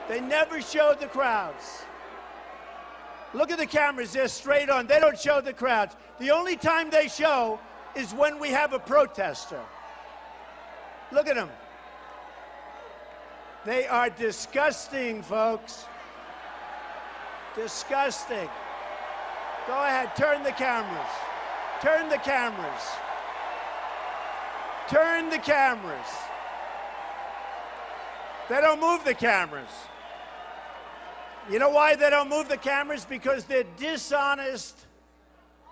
They never show the crowds. Look at the cameras, they're straight on. They don't show the crowds. The only time they show is when we have a protester. Look at them. They are disgusting, folks. Disgusting. Go ahead, turn the cameras. Turn the cameras. Turn the cameras. They don't move the cameras. You know why they don't move the cameras? Because they're dishonest.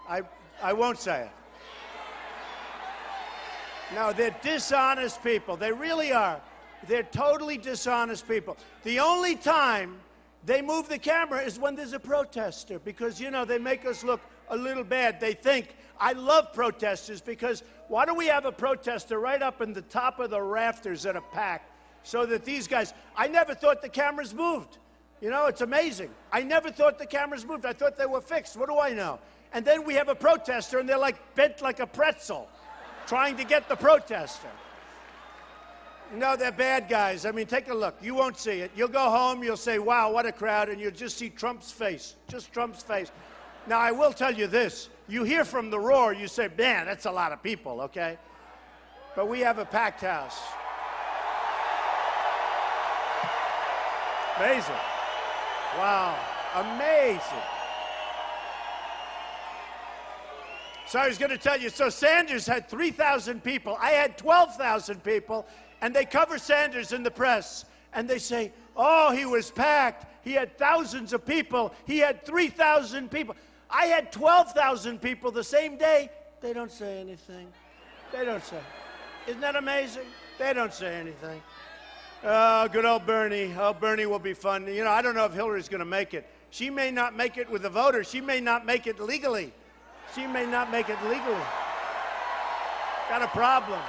I won't say it. No, they're dishonest people. They really are. They're totally dishonest people. The only time they move the camera is when there's a protester because, you know, they make us look a little bad. They think, I love protesters because why don't we have a protester right up in the top of the rafters at a pack so that these guys, I never thought the cameras moved. You know, it's amazing. I never thought the cameras moved. I thought they were fixed. What do I know? And then we have a protester, and they're like bent like a pretzel, trying to get the protester. No, they're bad guys. I mean, take a look. You won't see it. You'll go home, you'll say, wow, what a crowd, and you'll just see Trump's face, just Trump's face. Now, I will tell you this. You hear from the roar, you say, man, that's a lot of people, okay? But we have a packed house. Amazing. Wow, amazing. So I was going to tell you, so Sanders had 3,000 people. I had 12,000 people, and they cover Sanders in the press, and they say, oh, he was packed. He had thousands of people. He had 3,000 people. I had 12,000 people the same day. They don't say anything. They don't say. Isn't that amazing? They don't say anything. Oh, good old Bernie. Oh, Bernie will be fun. You know, I don't know if Hillary's going to make it. She may not make it with the voters. She may not make it legally. She may not make it legally. Got a problem.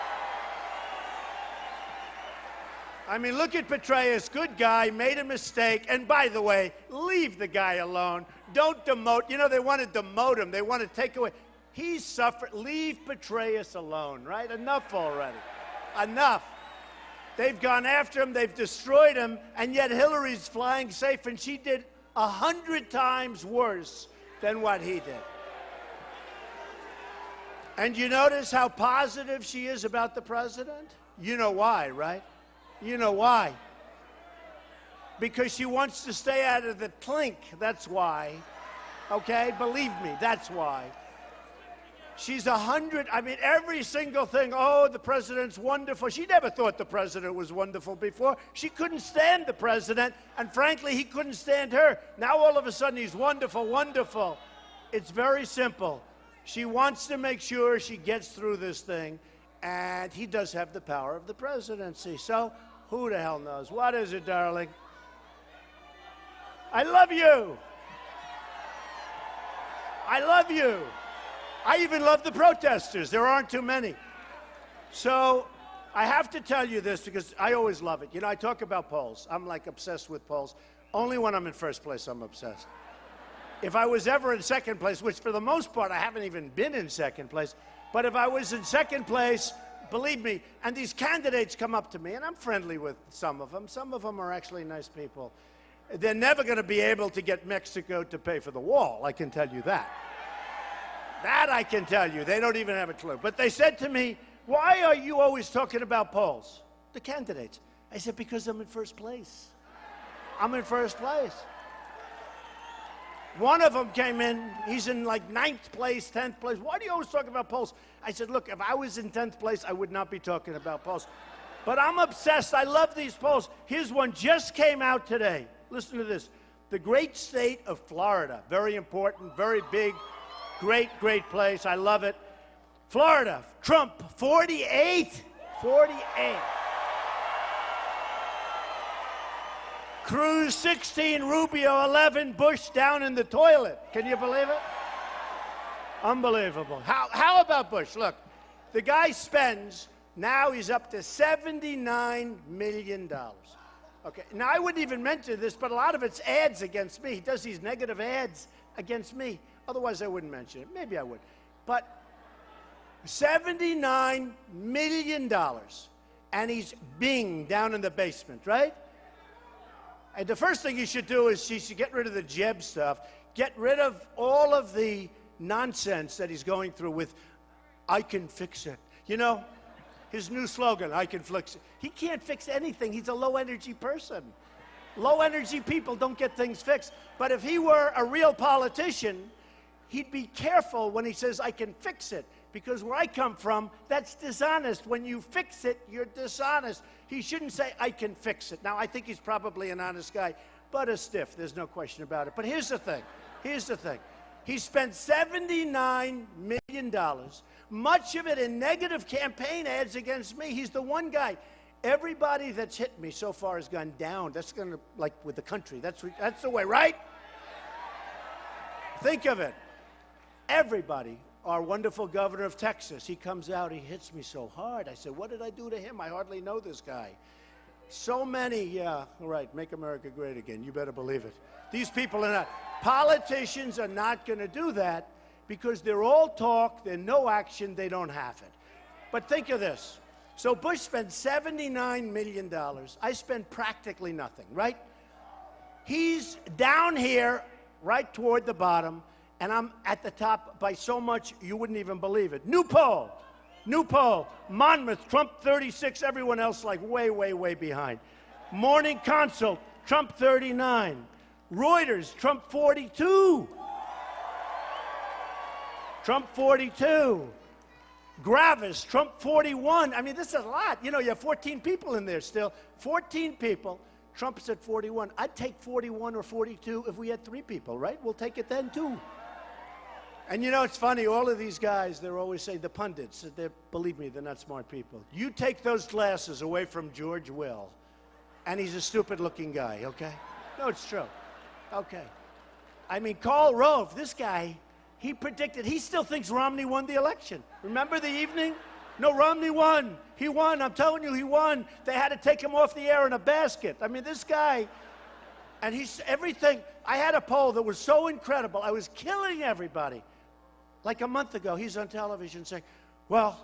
I mean, look at Petraeus. Good guy, made a mistake. And by the way, leave the guy alone. Don't demote. You know, they want to demote him. They want to take away. He's suffered. Leave Petraeus alone, right? Enough already. Enough. They've gone after him, they've destroyed him, and yet Hillary's flying safe, and she did 100 times worse than what he did. And you notice how positive she is about the president? You know why, right? You know why. Because she wants to stay out of the clink, that's why. Okay, believe me, that's why. She's 100, I mean, every single thing, oh, the president's wonderful. She never thought the president was wonderful before. She couldn't stand the president, and frankly, he couldn't stand her. Now all of a sudden, he's wonderful, wonderful. It's very simple. She wants to make sure she gets through this thing, and he does have the power of the presidency. So who the hell knows? What is it, darling? I love you. I love you. I even love the protesters. There aren't too many. So I have to tell you this because I always love it. You know, I talk about polls. I'm like obsessed with polls. Only when I'm in first place, I'm obsessed. If I was ever in second place, which for the most part, I haven't even been in second place, but if I was in second place, believe me, and these candidates come up to me, and I'm friendly with some of them. Some of them are actually nice people. They're never going to be able to get Mexico to pay for the wall, I can tell you that. That I can tell you. They don't even have a clue. But they said to me, why are you always talking about polls? The candidates. I said, because I'm in first place. I'm in first place. One of them came in, he's in like 9th place, 10th place. Why do you always talk about polls? I said, look, if I was in 10th place, I would not be talking about polls. But I'm obsessed. I love these polls. Here's one just came out today. Listen to this. The great state of Florida. Very important, very big. Great, great place. I love it. Florida, Trump, 48. 48. Cruz, 16. Rubio, 11. Bush down in the toilet. Can you believe it? Unbelievable. How about Bush? Look, the guy spends, now he's up to $79 million. Okay, now I wouldn't even mention this, but a lot of it's ads against me. He does these negative ads against me. Otherwise, I wouldn't mention it. Maybe I would. But $79 million. And he's Bing down in the basement, right? And the first thing you should do is she should get rid of the Jeb stuff, get rid of all of the nonsense that he's going through with, I can fix it. You know, his new slogan, I can fix it. He can't fix anything. He's a low-energy person. Low-energy people don't get things fixed. But if he were a real politician, he'd be careful when he says, I can fix it. Because where I come from, that's dishonest. When you fix it, you're dishonest. He shouldn't say, I can fix it. Now, I think he's probably an honest guy, but a stiff. There's no question about it. But here's the thing. Here's the thing. He spent $79 million, much of it in negative campaign ads against me. He's the one guy. Everybody that's hit me so far has gone down. That's going to, like with the country, that's the way, right? Think of it. Everybody, our wonderful governor of Texas, he comes out, he hits me so hard. I said, what did I do to him? I hardly know this guy. So many, yeah, all right, make America great again. You better believe it. These people are not. Politicians are not going to do that because they're all talk, they're no action, they don't have it. But think of this. So Bush spent $79 million. I spent practically nothing, right? He's down here, right toward the bottom, and I'm at the top by so much you wouldn't even believe it. New poll. Monmouth, Trump 36, everyone else like way, way, way behind. Morning Consult, Trump 39. Reuters, Trump 42. Trump 42. Gravis, Trump 41. I mean, this is a lot. You know, you have 14 people in there still. 14 people. Trump's at 41. I'd take 41 or 42 if we had 3 people, right? We'll take it then, too. And you know, it's funny. All of these guys, they're always saying, the pundits, believe me, they're not smart people. You take those glasses away from George Will, and he's a stupid-looking guy, okay? No, it's true. Okay. I mean, Karl Rove, this guy, he predicted, he still thinks Romney won the election. Remember the evening? No, Romney won. He won. I'm telling you, he won. They had to take him off the air in a basket. I mean, this guy, and he's everything. I had a poll that was so incredible. I was killing everybody. Like a month ago, he's on television saying, well,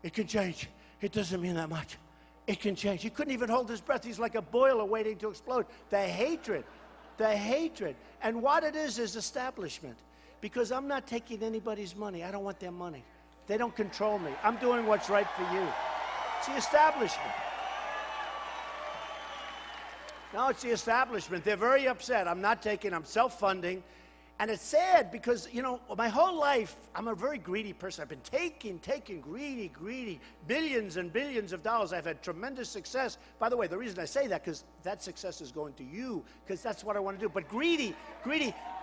it can change. It doesn't mean that much. It can change. He couldn't even hold his breath. He's like a boiler waiting to explode. The hatred. And what it is establishment. Because I'm not taking anybody's money. I don't want their money. They don't control me. I'm doing what's right for you. It's the establishment. No, it's the establishment. They're very upset. I'm self-funding. And it's sad because, you know, my whole life, I'm a very greedy person. I've been taking, greedy, billions and billions of dollars. I've had tremendous success. By the way, the reason I say that, because that success is going to you, because that's what I want to do. But greedy,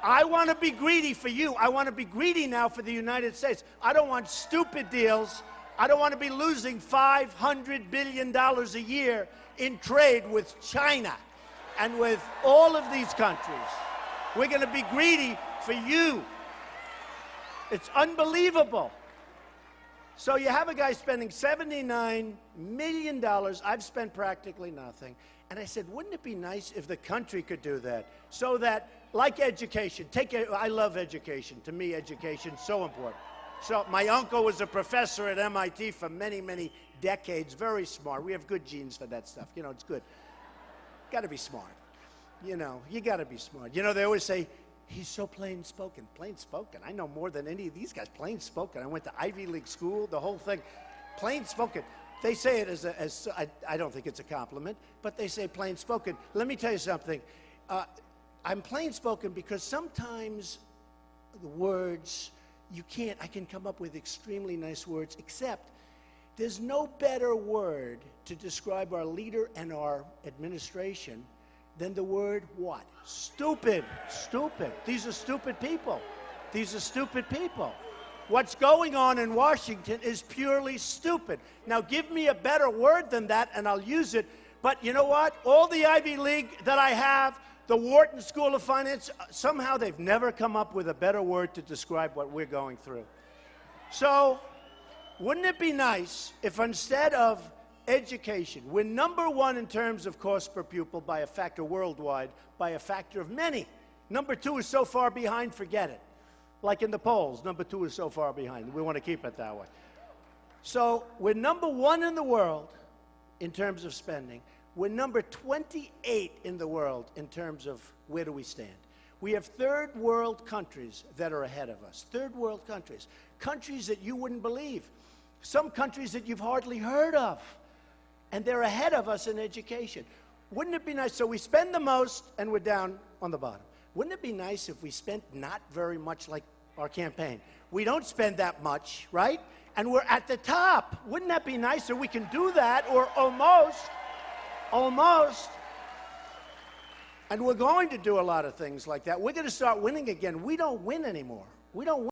I want to be greedy for you. I want to be greedy now for the United States. I don't want stupid deals. I don't want to be losing $500 billion a year in trade with China and with all of these countries. We're going to be greedy for you. It's unbelievable. So you have a guy spending $79 million. I've spent practically nothing. And I said, wouldn't it be nice if the country could do that? So that, like education, I love education. To me, education's so important. So my uncle was a professor at MIT for many, many decades. Very smart. We have good genes for that stuff. You know, it's good. Got to be smart. You know, you got to be smart. You know, they always say, he's so plain-spoken. Plain-spoken. I know more than any of these guys. Plain-spoken. I went to Ivy League school, the whole thing. Plain-spoken. They say it as I don't think it's a compliment, but they say plain-spoken. Let me tell you something. I'm plain-spoken because sometimes the words, I can come up with extremely nice words, except there's no better word to describe our leader and our administration than the word what? Stupid. Stupid. These are stupid people. What's going on in Washington is purely stupid. Now, give me a better word than that, and I'll use it. But you know what? All the Ivy League that I have, the Wharton School of Finance, somehow they've never come up with a better word to describe what we're going through. So, wouldn't it be nice if instead of education, we're #1 in terms of cost per pupil by a factor worldwide, by a factor of many. #2 is so far behind, forget it. Like in the polls, #2 is so far behind. We want to keep it that way. So we're #1 in the world in terms of spending. We're number 28 in the world in terms of where do we stand. We have third world countries that are ahead of us. Third world countries. Countries that you wouldn't believe. Some countries that you've hardly heard of. And they're ahead of us in education. Wouldn't it be nice? So we spend the most and we're down on the bottom. Wouldn't it be nice if we spent not very much like our campaign? We don't spend that much, right? And we're at the top. Wouldn't that be nicer? We can do that, or almost. And we're going to do a lot of things like that. We're going to start winning again. We don't win anymore. We don't win.